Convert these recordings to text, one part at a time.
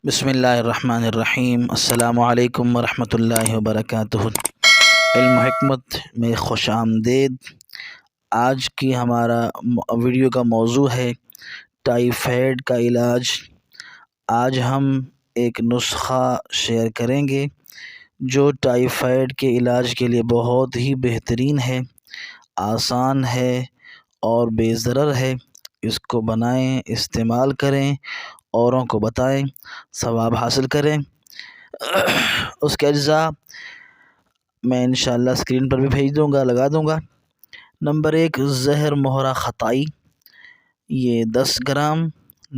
بسم اللہ الرحمن الرحیم۔ السلام علیکم ورحمۃ اللہ وبرکاتہ۔ علم و حکمت میں خوش آمدید۔ آج کی ہمارا ویڈیو کا موضوع ہے ٹائیفائیڈ کا علاج۔ آج ہم ایک نسخہ شیئر کریں گے جو ٹائیفائیڈ کے علاج کے لیے بہت ہی بہترین ہے، آسان ہے اور بے ضرر ہے۔ اس کو بنائیں، استعمال کریں، اوروں کو بتائیں، ثواب حاصل کریں۔ اس کے اجزاء میں انشاءاللہ اسکرین پر بھی بھیج دوں گا، لگا دوں گا۔ نمبر 1 زہر مہرہ خطائی، یہ 10 گرام۔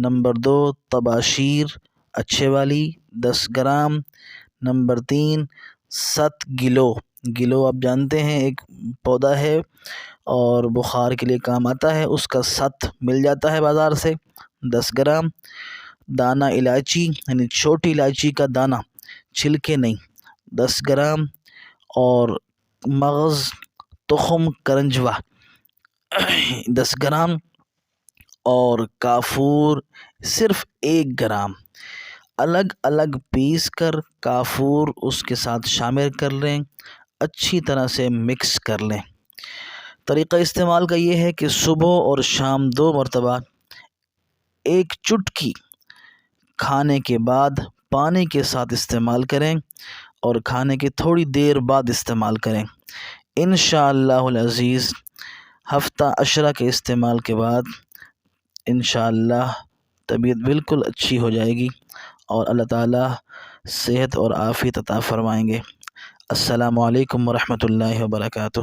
نمبر 2 طباشیر اچھے والی 10 گرام۔ نمبر 3 ست گلو آپ جانتے ہیں ایک پودا ہے اور بخار کے لیے کام آتا ہے، اس کا ست مل جاتا ہے بازار سے، 10 گرام۔ دانہ الائچی یعنی چھوٹی الائچی کا دانہ، چھلکے نہیں، 10 گرام۔ اور مغز تخم کرنجوا 10 گرام۔ اور کافور صرف 1 گرام۔ الگ الگ پیس کر کافور اس کے ساتھ شامل کر لیں، اچھی طرح سے مکس کر لیں۔ طریقہ استعمال کا یہ ہے کہ صبح اور شام 2 مرتبہ 1 چٹکی کھانے کے بعد پانی کے ساتھ استعمال کریں اور کھانے کے تھوڑی دیر بعد استعمال کریں۔ انشاءاللہ العزیز ہفتہ عشرہ کے استعمال کے بعد انشاءاللہ طبیعت بالکل اچھی ہو جائے گی اور اللہ تعالیٰ صحت اور عافیت عطا فرمائیں گے۔ السلام علیکم ورحمۃ اللہ وبرکاتہ۔